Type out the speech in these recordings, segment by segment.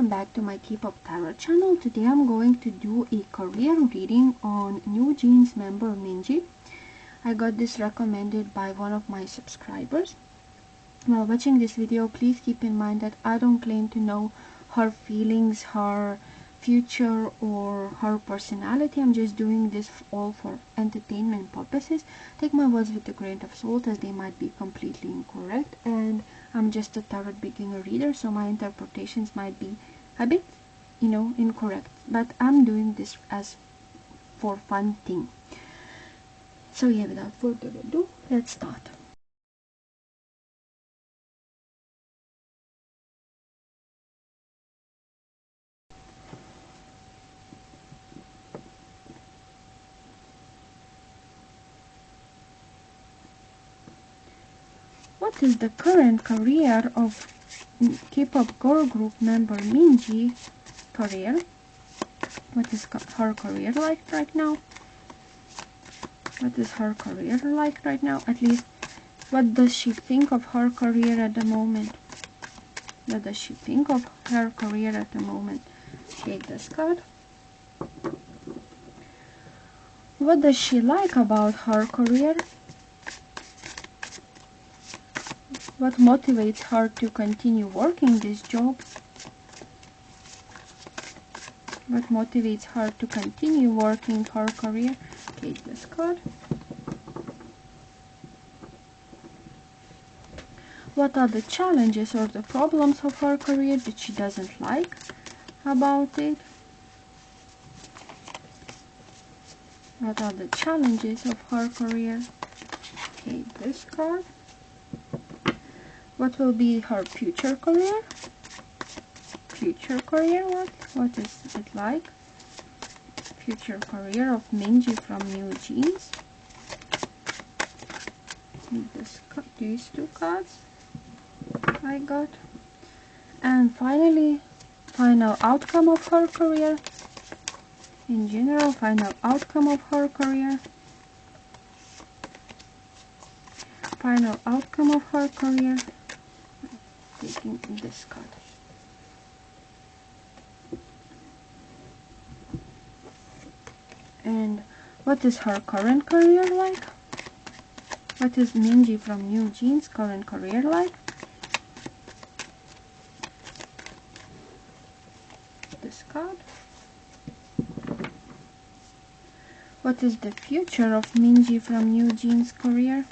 welcome back to my K-pop Tarot channel. Today I'm going to do a career reading on NewJeans member Minji. I got this recommended by one of my subscribers. While watching this video, please keep in mind that I don't claim to know her feelings, her future, or her personality. I'm just doing this all for entertainment purposes. Take my words with a grain of salt, as they might be completely incorrect, and I'm just a tarot beginner reader, so my interpretations might be a bit, incorrect, but I'm doing this as for fun thing. So yeah, without further ado, let's start. What is the current career of K-pop girl group member Minji career? What is her career like right now? What is her career like right now? At least, what does she think of her career at the moment? What does she think of her career at the moment? Take this card. What does she like about her career? What motivates her to continue working this job? What motivates her to continue working her career? Take this card. What are the challenges or the problems of her career that she doesn't like about it? What are the challenges of her career? Take this card. What will be her future career? Future career, what is it like? Future career of Minji from NewJeans. These two cards I got. And finally, final outcome of her career. In general, final outcome of her career. Final outcome of her career. Taking this card. And what is her current career like? What is Minji from NewJeans' current career like? This card. What is the future of Minji from NewJeans' career?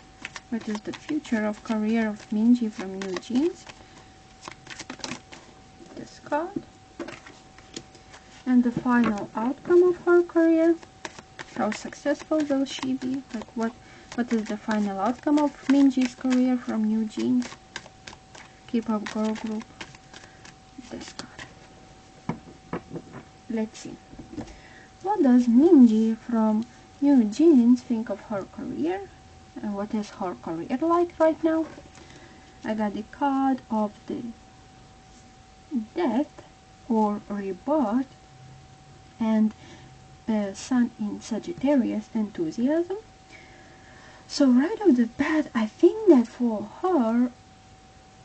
What is the future of career of Minji from NewJeans? This card. And the final outcome of her career. How successful will she be? Like what is the final outcome of Minji's career from NewJeans? K-pop girl group. This card. Let's see. What does Minji from NewJeans think of her career? And what is her career like right now? I got the card of the death or rebirth and Sun in Sagittarius, enthusiasm. So right off the bat, I think that for her,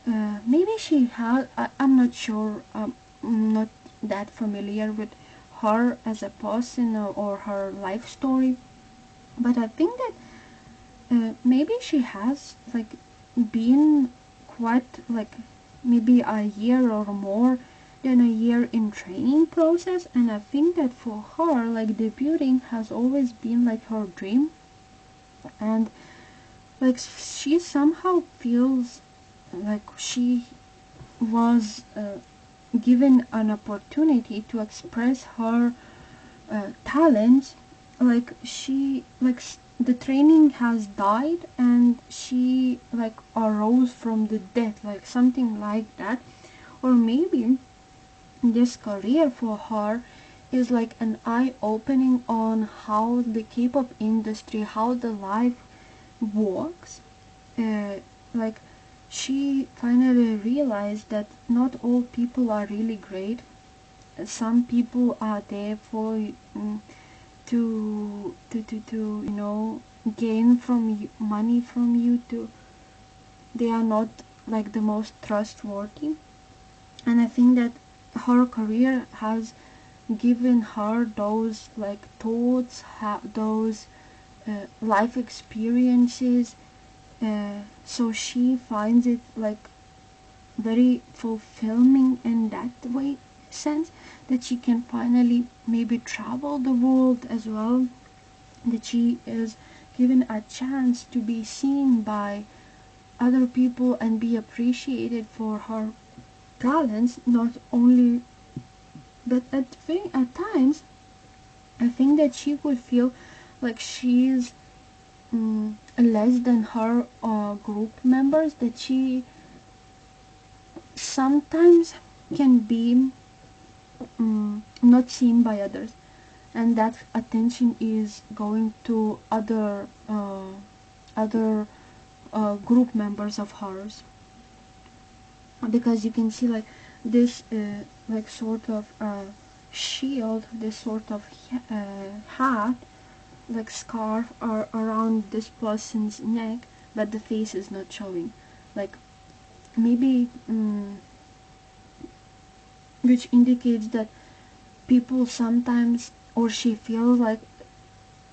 maybe she has, I'm not sure, I'm not that familiar with her as a person or her life story, but I think that maybe she has like been quite like maybe a year or more than a year in training process, and I think that for her, like, debuting has always been like her dream, and like she somehow feels like she was given an opportunity to express her talents. Like the training has died and she like arose from the dead, like something like that. Or maybe this career for her is like an eye-opening on how the K-pop industry, how the life works. Like she finally realized that not all people are really great. Some people are there for to gain from you, money from you. They are not like the most trustworthy. And I think that her career has given her those like thoughts, those life experiences, so she finds it like very fulfilling in that way sense, that she can finally maybe travel the world as well, that she is given a chance to be seen by other people and be appreciated for her talents. Not only, but at times I think that she would feel like she's less than her group members, that she sometimes can be not seen by others, and that attention is going to other group members of hers, because you can see like this like sort of shield, this sort of hat, like scarf around this person's neck, but the face is not showing, like maybe which indicates that people sometimes, or she feels like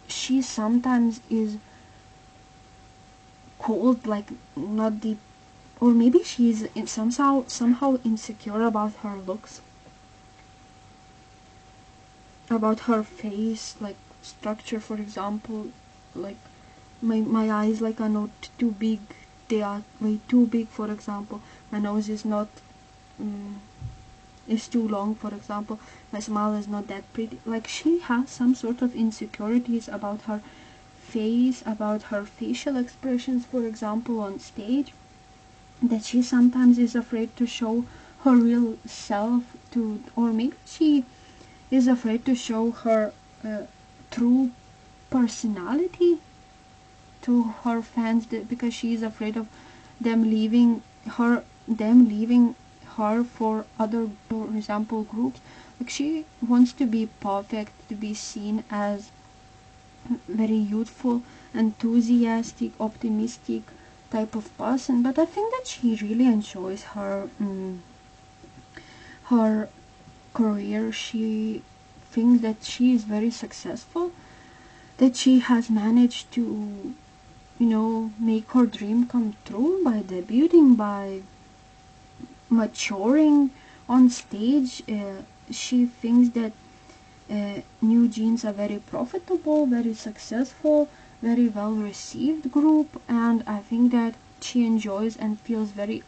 she sometimes is cold, like not deep, or maybe she's somehow insecure about her looks, about her face, like structure, for example, like my eyes like are not too big, they are way too big, for example. My nose is not is too long, for example. My smile is not that pretty. Like she has some sort of insecurities about her face, about her facial expressions, for example, on stage, that she sometimes is afraid to show her real self to, or maybe she is afraid to show her true personality to her fans, because she is afraid of them leaving her for other, for example, groups. Like she wants to be perfect, to be seen as very youthful, enthusiastic, optimistic type of person. But I think that she really enjoys her career. She thinks that she is very successful, that she has managed to, make her dream come true by debuting, by maturing on stage. She thinks that NewJeans are very profitable, very successful, very well received group, and I think that she enjoys and feels very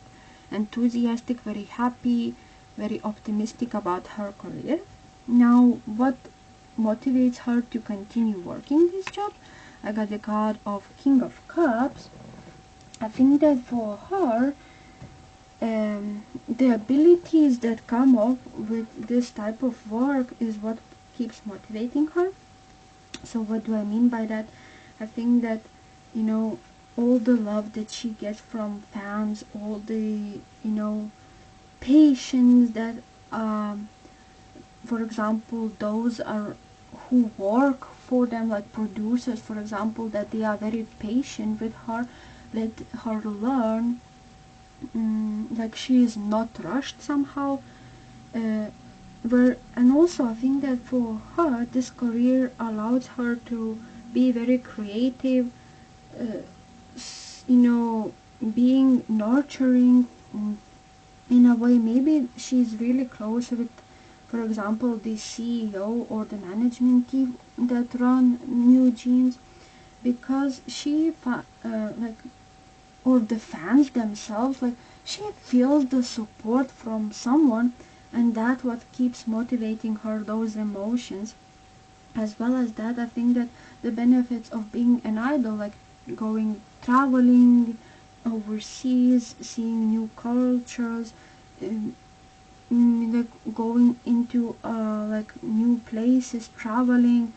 enthusiastic, very happy, very optimistic about her career. Now, what motivates her to continue working this job? I got the card of King of Cups. I think that for her, the abilities that come up with this type of work is what keeps motivating her. So what do I mean by that? I think that, all the love that she gets from fans, all the, patience that, for example, those are who work for them, like producers, for example, that they are very patient with her, let her learn, like she is not rushed somehow. And also I think that for her, this career allows her to be very creative, uh, being nurturing, in a way. Maybe she's really close with, for example, the CEO or the management team that run NewJeans, because she like, or the fans themselves, like she feels the support from someone, and that's what keeps motivating her, those emotions. As well as that, I think that the benefits of being an idol, like going traveling overseas, seeing new cultures, um, like going into like new places, traveling,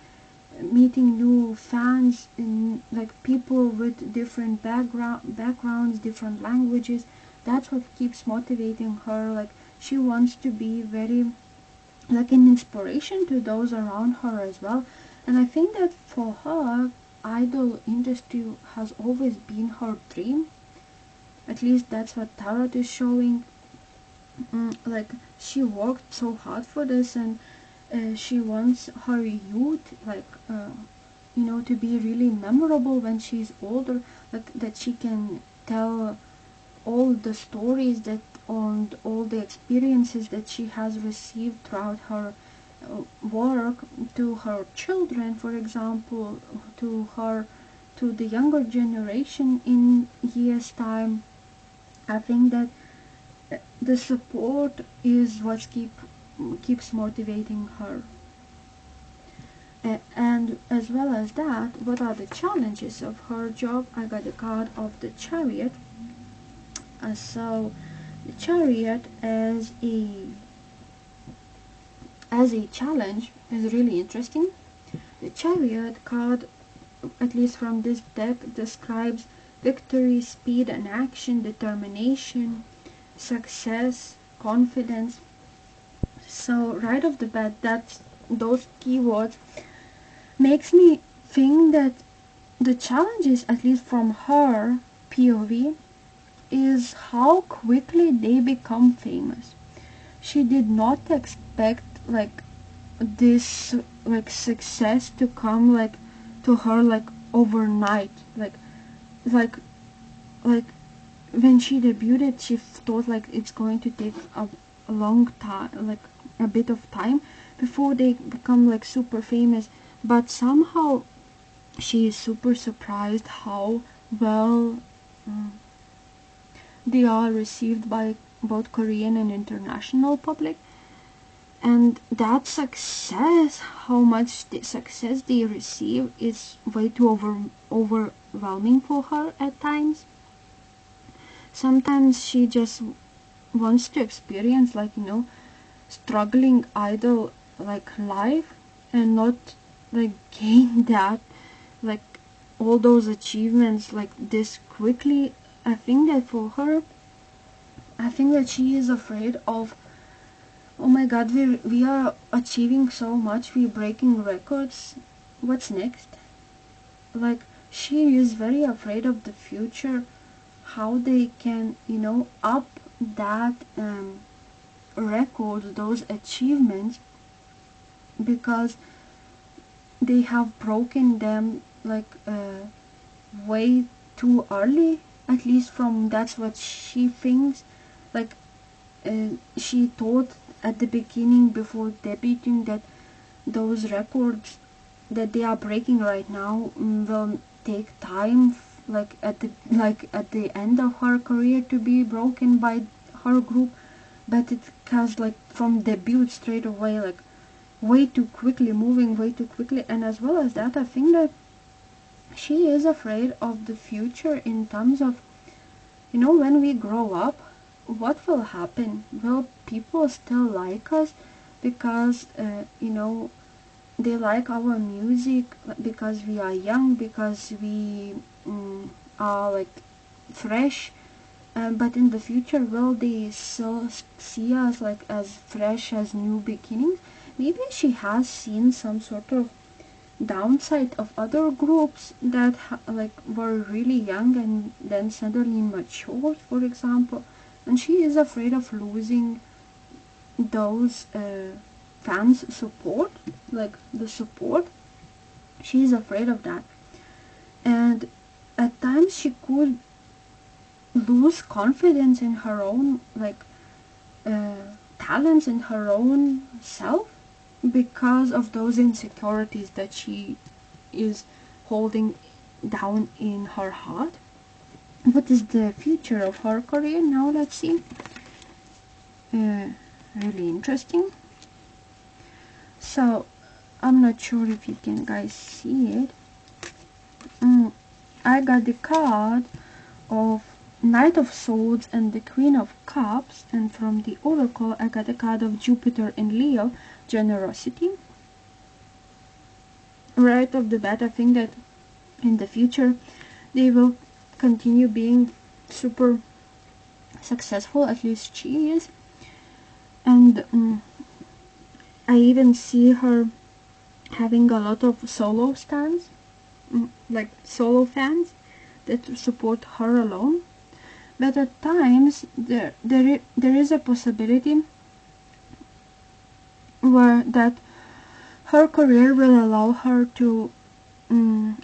meeting new fans, and like people with different backgrounds, different languages. That's what keeps motivating her. Like she wants to be very like an inspiration to those around her as well. And I think that for her, idol industry has always been her dream. At least that's what tarot is showing. like she worked so hard for this, and she wants her youth, like you know, to be really memorable when she's older, like that she can tell all the stories that and all the experiences that she has received throughout her work to her children, for example, to the younger generation in years time. I think that the support is what keeps motivating her. And as well as that, what are the challenges of her job? I got the card of the Chariot. So the Chariot as a challenge is really interesting. The Chariot card, at least from this deck, describes victory, speed and action, determination, success, confidence. So right off the bat, those keywords makes me think that the challenges, at least from her POV, is how quickly they become famous. She did not expect like this like success to come like to her like overnight. Like like when she debuted, she thought like it's going to take a long time, like a bit of time before they become like super famous. But somehow she is super surprised how well they are received by both Korean and international public. And that success, how much the success they receive, is way too overwhelming for her at times. Sometimes she just wants to experience like, you know, struggling idle like life, and not like gain that like all those achievements like this quickly. I think that for her, I think that she is afraid of, oh my god, we are achieving so much, we're breaking records, what's next? Like she is very afraid of the future, how they can, you know, up that record, those achievements, because they have broken them like way too early. At least from that's what she thinks. Like she thought at the beginning before debuting that those records that they are breaking right now will take time, like at the end of her career, to be broken by her group. But it has like from debut straight away, like way too quickly, moving way too quickly. And as well as that, I think that she is afraid of the future in terms of, you know, when we grow up, what will happen? Will people still like us because you know, they like our music because we are young, because we are like fresh, but in the future, will they still see us like as fresh as new beginnings? Maybe she has seen some sort of downside of other groups that like were really young and then suddenly matured, for example, and she is afraid of losing those fans support, like the support. She is afraid of that, and at times she could lose confidence in her own like talents, in her own self, because of those insecurities that she is holding down in her heart. What is the future of her career now? Let's see. Really interesting. So I'm not sure if you can guys see it. I got the card of Knight of Swords and the Queen of Cups, and from the Oracle I got a card of Jupiter and Leo, generosity. Right off the bat, I think that in the future they will continue being super successful, at least she is. And I even see her having a lot of solo like solo fans that support her alone. but at times there is a possibility where that her career will allow her to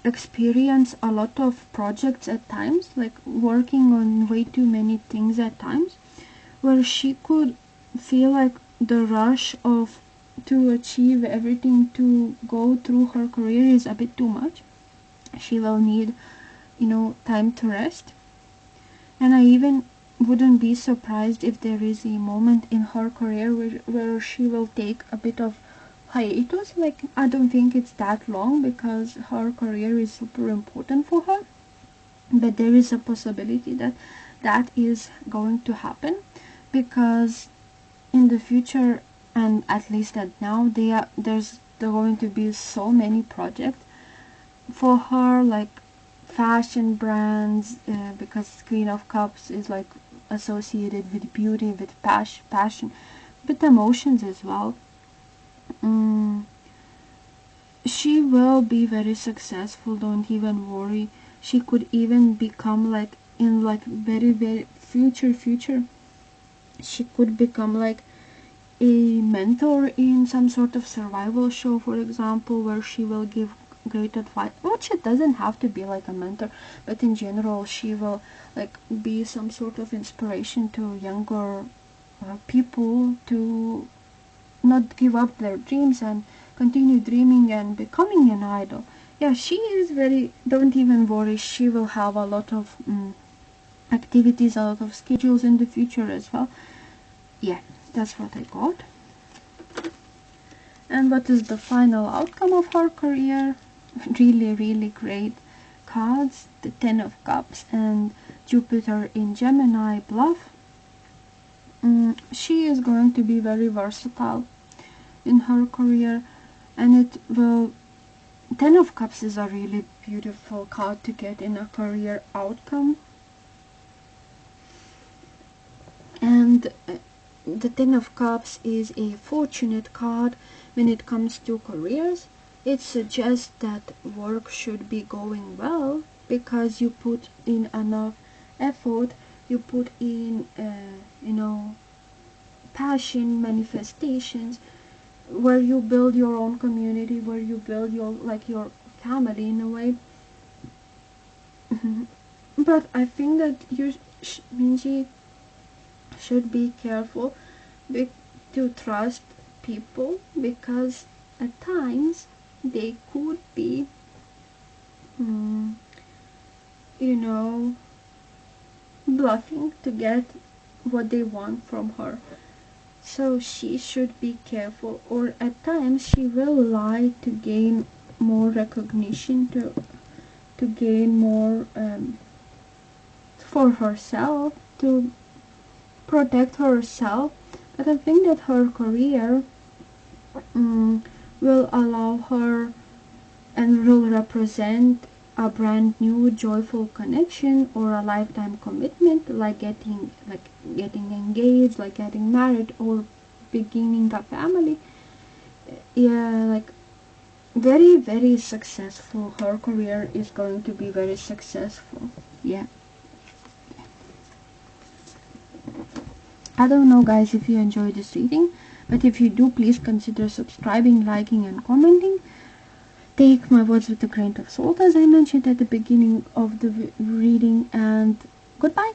experience a lot of projects at times, like working on way too many things at times, where she could feel like the rush of to achieve everything, to go through her career is a bit too much. She will need, time to rest. And I even wouldn't be surprised if there is a moment in her career where she will take a bit of hiatus. Like, I don't think it's that long because her career is super important for her, but there is a possibility that that is going to happen, because in the future, and at least at now, there's going to be so many projects for her, like fashion brands, because Queen of Cups is like associated with beauty, with passion, with emotions as well. She will be very successful, don't even worry. She could even become like, in like very very future, she could become like a mentor in some sort of survival show, for example, where she will give great advice. Which it doesn't have to be like a mentor, but in general she will like be some sort of inspiration to younger people to not give up their dreams and continue dreaming and becoming an idol. Yeah, she is very, don't even worry, she will have a lot of activities, a lot of schedules in the future as well. Yeah, that's what I got. And what is the final outcome of her career? Really, really great cards. The Ten of Cups and Jupiter in Gemini Bluff. She is going to be very versatile in her career, and it will. Ten of Cups is a really beautiful card to get in a career outcome. And the Ten of Cups is a fortunate card when it comes to careers. It suggests that work should be going well because you put in enough effort, you put in, passion, manifestations, where you build your own community, where you build your family in a way. But I think that you, Minji, should be careful to trust people, because at times they could be, bluffing to get what they want from her. So she should be careful, or at times she will lie to gain more recognition, to gain more for herself, to protect herself. But I think that her career will allow her and will represent a brand new joyful connection or a lifetime commitment, like getting engaged, like getting married, or beginning a family. Yeah, like very very successful. Her career is going to be very successful. Yeah, I don't know guys if you enjoyed this reading, but if you do, please consider subscribing, liking and commenting. Take my words with a grain of salt, as I mentioned at the beginning of the reading, and goodbye.